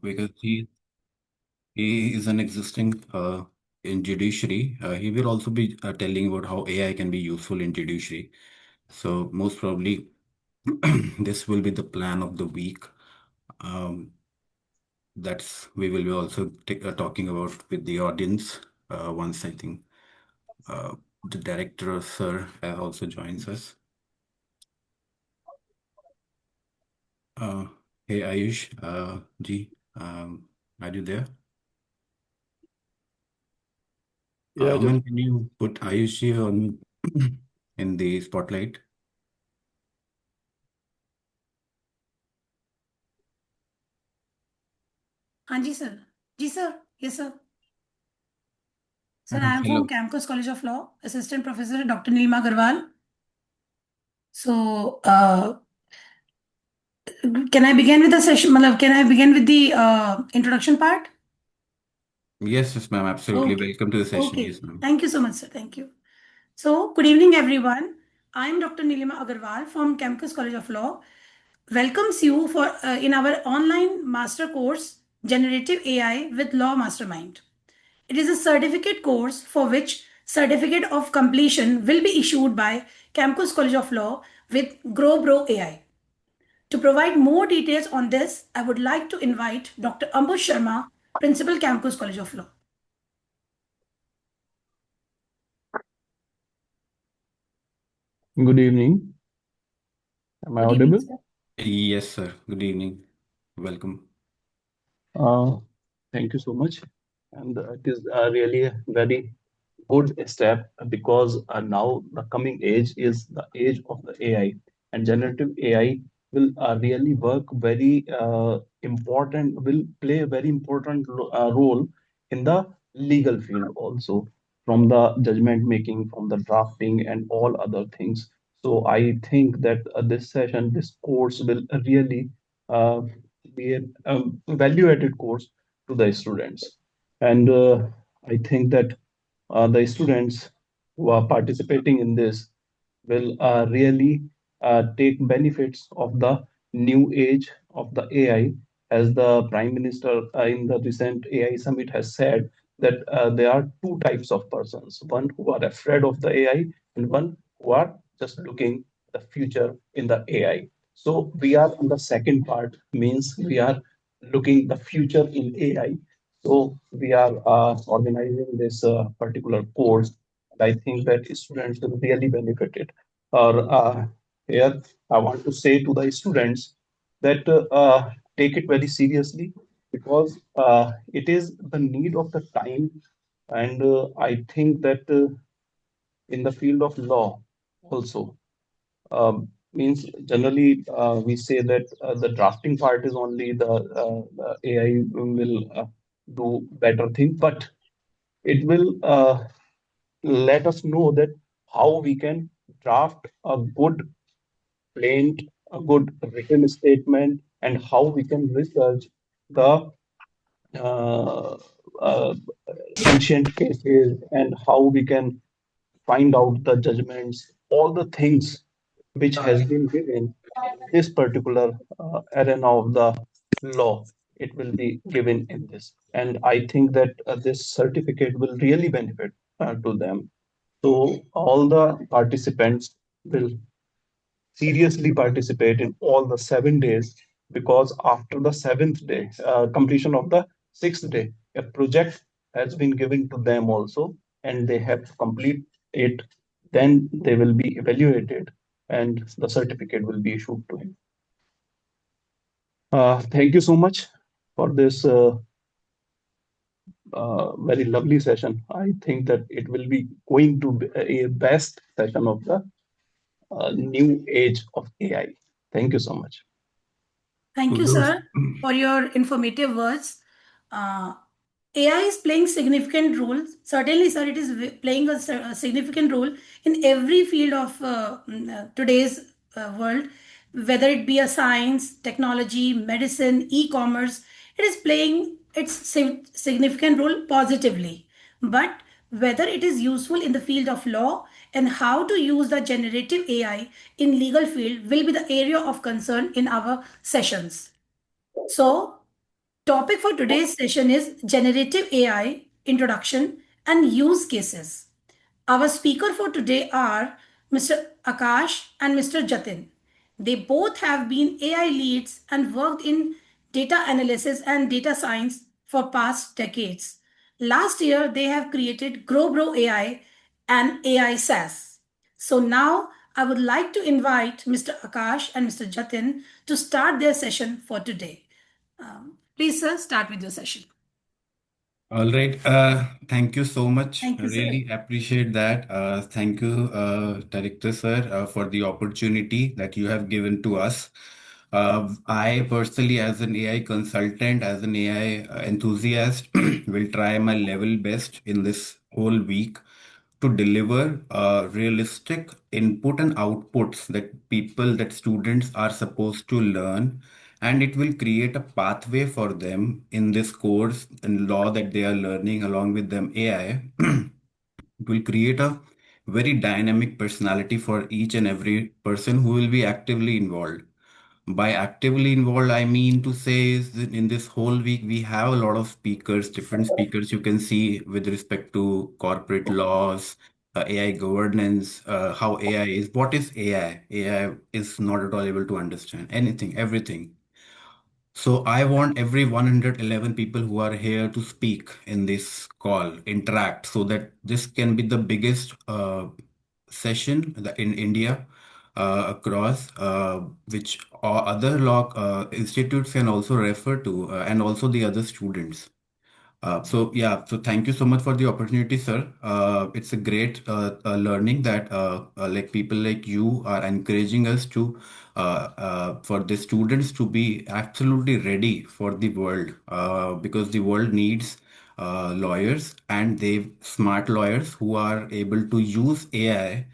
because he is an existing in judiciary. He will also be telling about how AI can be useful in judiciary. So most probably this will be the plan of the week. Um, that's we will be also talking about with the audience once I think the director sir also joins us. Uh, hey Ayush, ji, are you there? Yeah, just Aman, can you put Ayush ji on in the spotlight? हाँ जी sir. Ji sir. Yes sir. Sir, I am from Hello. Kamkus College of Law, Assistant Professor Dr. Nilima Agarwal. So, can I begin with the session? Can I begin with the introduction part? Yes, ma'am, absolutely. Okay. Welcome to the session. Okay. Yes, ma'am. Thank you so much, sir. Thank you. So, good evening, everyone. I am Dr. Nilima Agarwal from Kamkus College of Law. Welcomes you for in our online master course, Generative AI with Law Mastermind. It is a certificate course for which certificate of completion will be issued by Kamkus College of Law with Growbro.ai. To provide more details on this, I would like to invite Dr. Ambush Sharma, Principal Kamkus College of Law. good evening. Am I Good evening, audible? sir. Yes, sir. Good evening. Welcome. Uh, Thank you so much. And it is really a very good step because now the coming age is the age of the AI, and generative AI will really work very important, will play a very important role in the legal field also, from the judgment making, from the drafting, and all other things. So I think that this session, this course will really uh, be a value-added course to the students. And I think that the students who are participating in this will really take benefits of the new age of the AI, as the Prime Minister in the recent AI summit has said that there are two types of persons: one who are afraid of the AI, and one who are just looking the future in the AI. So we are on the second part, means we are looking the future in AI. So we are organizing this particular course. I think that students will really benefit it. Or here, I want to say to the students that take it very seriously, because it is the need of the time. And I think that in the field of law also, means generally we say that the drafting part is only the AI will do better thing, but it will let us know that how we can draft a good plaint, a good written statement, and how we can research the uh, uh, ancient cases, and how we can find out the judgments, all the things which has been given in this particular arena of the law. It will be given in this, and I think that this certificate will really benefit to them. So all the participants will seriously participate in all the 7 days, because after the seventh day, completion of the sixth day, a project has been given to them also, and they have to complete it. Then they will be evaluated, and the certificate will be issued to him. Thank you so much for this very lovely session. I think that it will be going to be a best session of the new age of AI. Thank you so much. Thank To you, those, sir, for your informative words. Uh, AI is playing significant role. Certainly, sir, it is playing a significant role in every field of today's world, whether it be a science, technology, medicine, e-commerce. It is playing its significant role positively. But whether it is useful in the field of law and how to use the generative AI in legal field will be the area of concern in our sessions. So, Topic for today's session is generative AI introduction and use cases. Our speaker for today are Mr. Akash and Mr. Jatin. They both have been AI leads and worked in data analysis and data science for past decades. Last year, they have created Growbro.ai and AI SaaS. So now I would like to invite Mr. Akash and Mr. Jatin to start their session for today. Please, sir, start with your session. All right. Thank you so much. Thank I you, sir. really appreciate that. Thank you, Director Sir, for the opportunity that you have given to us. I personally, as an AI consultant, as an AI enthusiast, will try my level best in this whole week to deliver realistic input and outputs that people, that students are supposed to learn, and it will create a pathway for them in this course and law that they are learning along with them AI. It will create a very dynamic personality for each and every person who will be actively involved. By actively involved, I mean to say is that in this whole week, we have a lot of speakers, different speakers you can see with respect to corporate laws, AI governance, how AI is, what is AI? AI is not at all able to understand anything, everything. So I want every 111 people who are here to speak in this call, interact, so that this can be the biggest session in India across, which other law institutes can also refer to, and also the other students. So yeah, so thank you so much for the opportunity, sir. It's a great learning that like people like you are encouraging us to for the students to be absolutely ready for the world because the world needs lawyers and they smart lawyers who are able to use AI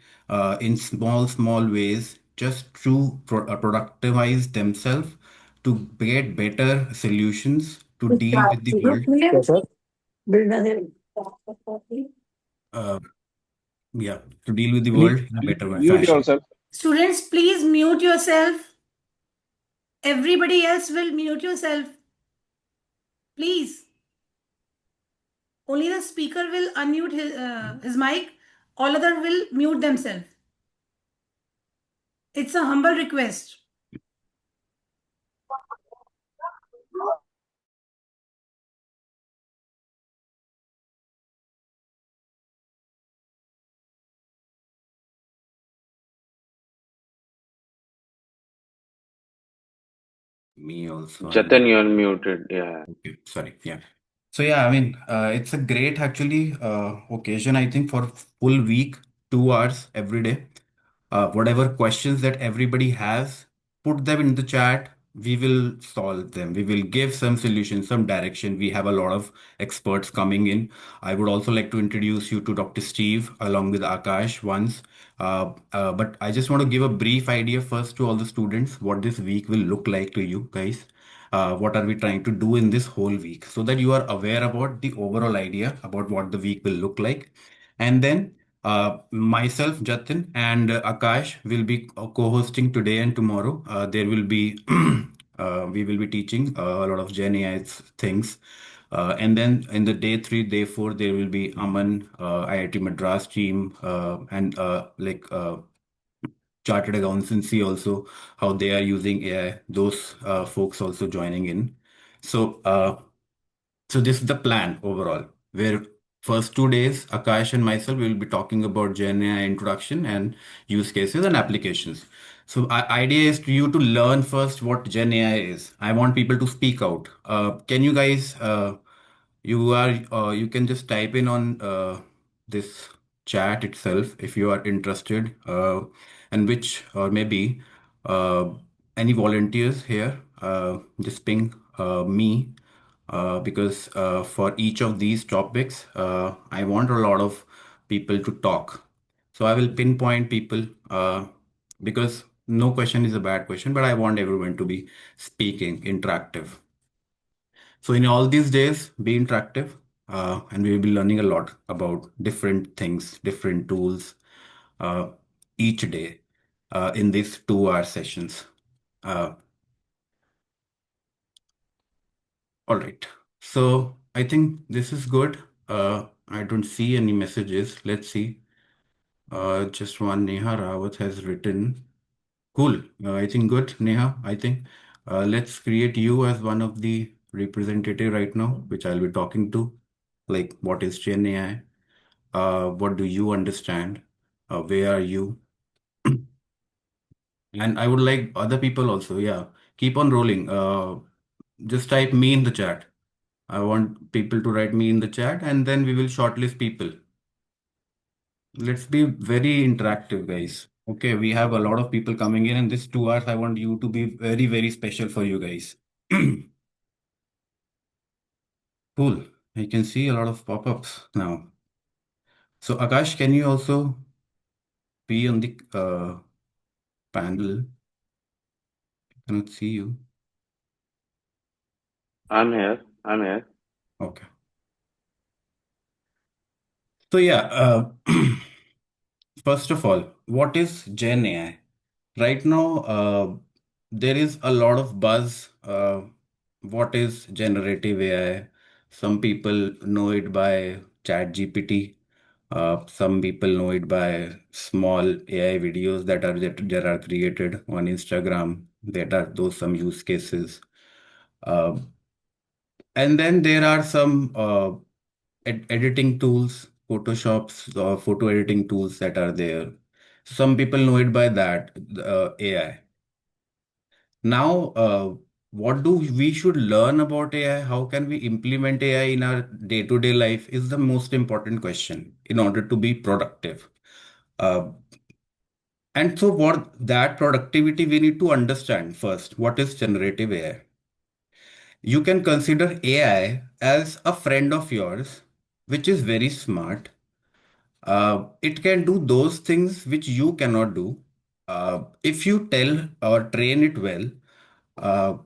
in small ways just to productivize themselves to get better solutions to deal with the world. Yes, sir. uh, yeah, to deal with the Please, world in a please better mute fashion. yourself. Students, please mute yourself. Everybody else will mute yourself. Please. Only the speaker will unmute his mic. All other will mute themselves. It's a humble request. Me also, I'm Jatan, you're muted. Yeah. okay. Sorry. Yeah. So yeah, I mean, it's a great actually occasion. I think for full week, 2 hours every day. Whatever questions that everybody has, put them in the chat. We will solve them. We will give some solutions, some direction. We have a lot of experts coming in. I would also like to introduce you to Dr. Steve along with Akash once. But I just want to give a brief idea first to all the students what this week will look like to you guys. What are we trying to do in this whole week so that you are aware about the overall idea about what the week will look like. And then myself, Jatin, and Akash will be co-hosting today and tomorrow. There will be we will be teaching a lot of Gen AI things. And then in the day three, day four, there will be Aman, IIT Madras team, and chartered accountancy also, how they are using AI. Those folks also joining in. So so this is the plan overall, where first 2 days, Akash and myself will be talking about Gen AI introduction and use cases and applications. So idea is to you to learn first what Gen AI is. I want people to speak out. Can you guys, you can just type in on this chat itself if you are interested, and which or maybe uh, any volunteers here, just ping me because for each of these topics, I want a lot of people to talk. So I will pinpoint people because no question is a bad question, but I want everyone to be speaking, interactive. So in all these days, be interactive, and we will be learning a lot about different things, different tools uh, each day in these 2 hour sessions. Uh, All right. So I think this is good. I don't see any messages. Let's see. Just one Neha Rawat has written. Cool. I think good, Neha. I think let's create you as one of the representative right now, which I'll be talking to. Like, what is Gen AI? What do you understand? Where are you? And I would like other people also. Yeah, keep on rolling. Just type me in the chat. I want people to write me in the chat, and then we will shortlist people. Let's be very interactive, guys. Okay, we have a lot of people coming in, and this 2 hours, I want you to be very, very special for you guys. Cool. I can see a lot of pop-ups now. So, Akash, can you also be on the panel? I cannot see you. I'm here. I'm here. Okay. So, yeah, first of all, what is Gen AI? Right now, there is a lot of buzz. What is generative AI? Some people know it by ChatGPT. Some people know it by small AI videos that are created on Instagram. That are those some use cases. Uh, and then there are some editing tools, Photoshop's photo editing tools that are there. Some people know it by that, AI. Now, what do we should learn about AI? How can we implement AI in our day-to-day life is the most important question in order to be productive. Uh, and so, what that productivity we need to understand first. What is generative AI? You can consider AI as a friend of yours, which is very smart. It can do those things which you cannot do. If you tell or train it well,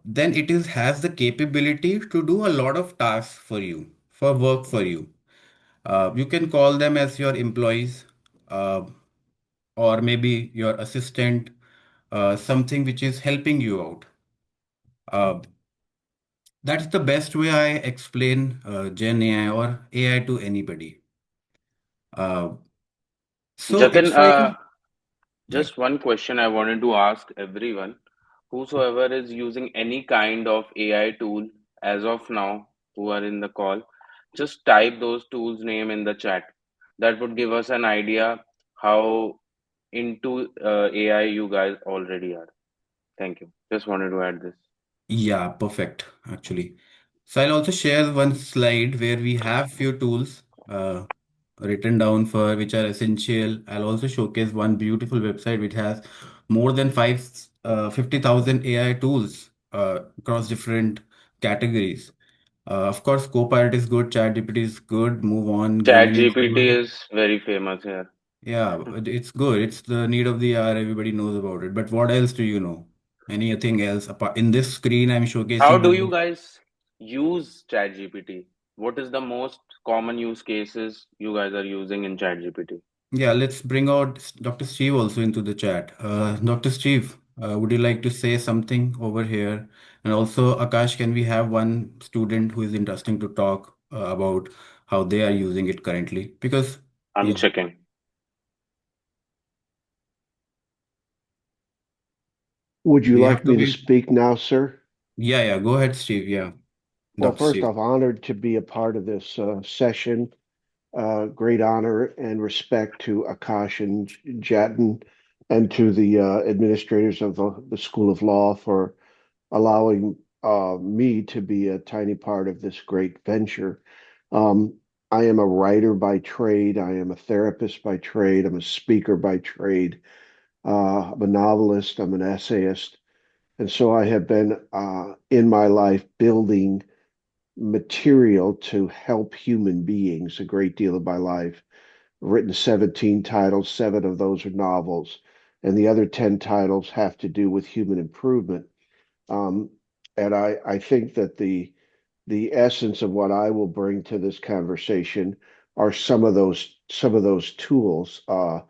then it is has the capability to do a lot of tasks for you, for work for you. You can call them as your employees, uh, or maybe your assistant, something which is helping you out. Uh, that's the best way I explain Gen AI or AI to anybody. Uh, so Jatin, it's like a, yeah. just one question I wanted to ask everyone. Whosoever is using any kind of AI tool as of now, who are in the call, just type those tools name in the chat. That would give us an idea how into AI you guys already are. Thank you. Just wanted to add this. Yeah, perfect, actually. So I'll also share one slide where we have few tools written down for which are essential. I'll also showcase one beautiful website which has more than 50,000 AI tools across different categories. Of course, Copilot is good, ChatGPT is good, Move On, Chat Gemini is GPT good. is very famous here. Yeah, it's good. It's the need of the hour. Everybody knows about it. But what else do you know? Anything else apart in this screen? I'm How showcasing do you. you guys use ChatGPT? What is the most common use cases you guys are using in ChatGPT? Yeah, let's bring out Dr. Steve also into the chat. Dr. Steve, would you like to say something over here? And also, Akash, can we have one student who is interesting to talk about how they are using it currently? Because, I'm yeah, checking. Would you we have like to me to be. speak now, sir? Yeah, yeah, go ahead, Steve. Yeah, Well, Dr. first Steve. off, honored to be a part of this session. Great honor and respect to Akash and Jatin and to the administrators of the School of Law for allowing me to be a tiny part of this great venture. Um, I am a writer by trade. I am a therapist by trade. I'm a speaker by trade. I'm a novelist. I'm an essayist. And so I have been in my life building material to help human beings a great deal of my life. I've written 17 titles, seven of those are novels, and the other 10 titles have to do with human improvement. Um, and I think that the essence of what I will bring to this conversation are some of those tools. Uh,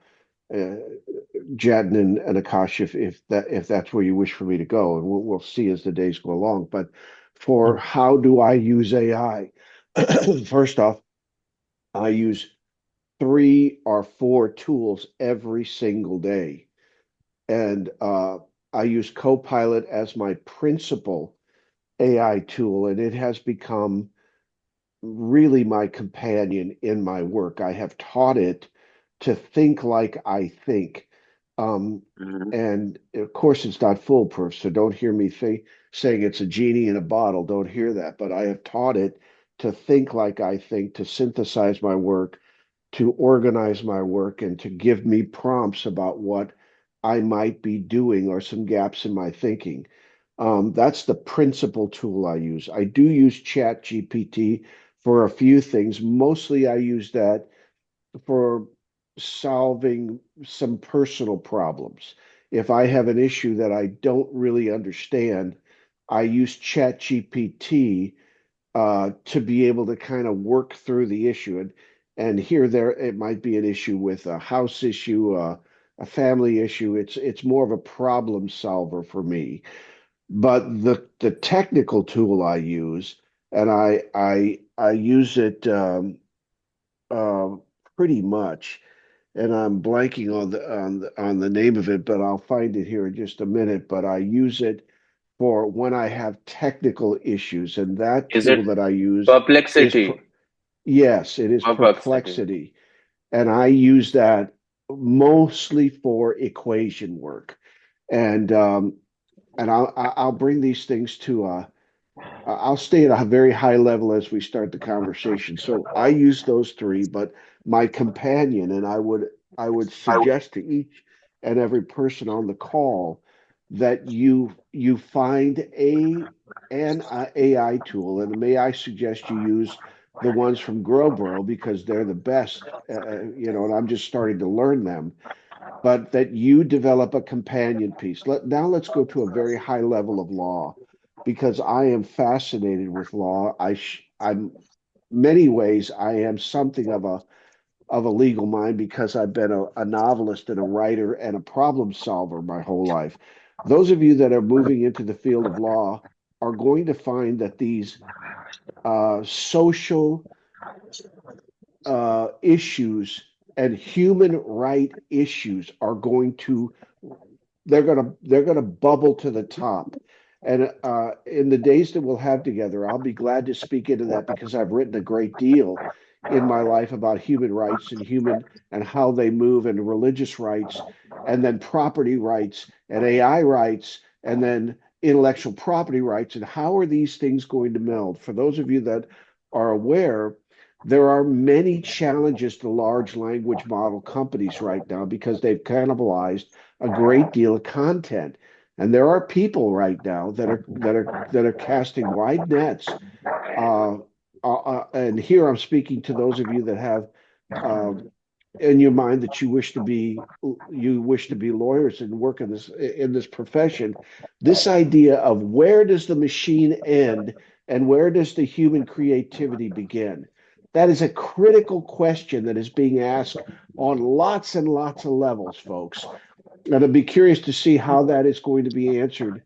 Jatin and Akash, if that's where you wish for me to go, and we'll see as the days go along. But for how do I use AI. First off, I use 3 or 4 tools every single day. And I use Copilot as my principal AI tool, and it has become really my companion in my work. I have taught it to think like I think. Um, Mhm. and of course, it's not foolproof, so don't hear me saying it's a genie in a bottle. Don't hear that. But I have taught it to think like I think, to synthesize my work, to organize my work, and to give me prompts about what I might be doing or some gaps in my thinking. That's the principal tool I use. I do use Chat GPT for a few things. Mostly I use that for solving some personal problems. If I have an issue that I don't really understand, I use Chat GPT to be able to kind of work through the issue. And here there it might be an issue with a house issue, a family issue. It's more of a problem solver for me. But the technical tool I use, and I use it uh, pretty much, and I'm blanking on the name of it, but I'll find it here in just a minute. But I use it for when I have technical issues, and that Is it tool that I use is perplexity? yes, it is Perplexity. Perplexity, and I use that mostly for equation work, and I'll bring these things to I'll stay at a very high level as we start the conversation. So I use those 3, but my companion, and I would suggest to each and every person on the call that you find an AI tool, and may I suggest you use the ones from Growbro because they're the best, and I'm just starting to learn them, but that you develop a companion piece. Now let's go to a very high level of law because I am fascinated with law. I'm many ways I am something of a legal mind because I've been a novelist and a writer and a problem solver my whole life. Those of you that are moving into the field of law are going to find that these social issues and human right issues are going to they're gonna bubble to the top. And in the days that we'll have together, I'll be glad to speak into that because I've written a great deal in my life about human rights and human and how they move and religious rights and then property rights and AI rights and then intellectual property rights and how are these things going to meld? For those of you that are aware, there are many challenges to large language model companies right now because they've cannibalized a great deal of content. And there are people right now that are casting wide nets. Uh, and here I'm speaking to those of you that have uh, in your mind that you wish to be lawyers and work in this profession. This idea of where does the machine end and where does the human creativity begin? That is a critical question that is being asked on lots and lots of levels, folks. And I'd be curious to see how that is going to be answered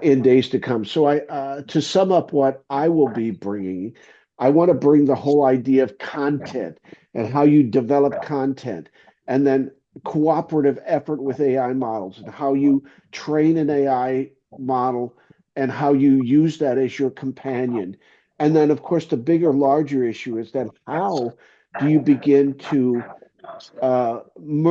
in days to come. So, to sum up what I will be bringing, I want to bring the whole idea of content and how you develop content, and then cooperative effort with AI models and how you train an AI model and how you use that as your companion. And then, of course, the bigger, larger issue is that how do you begin to merge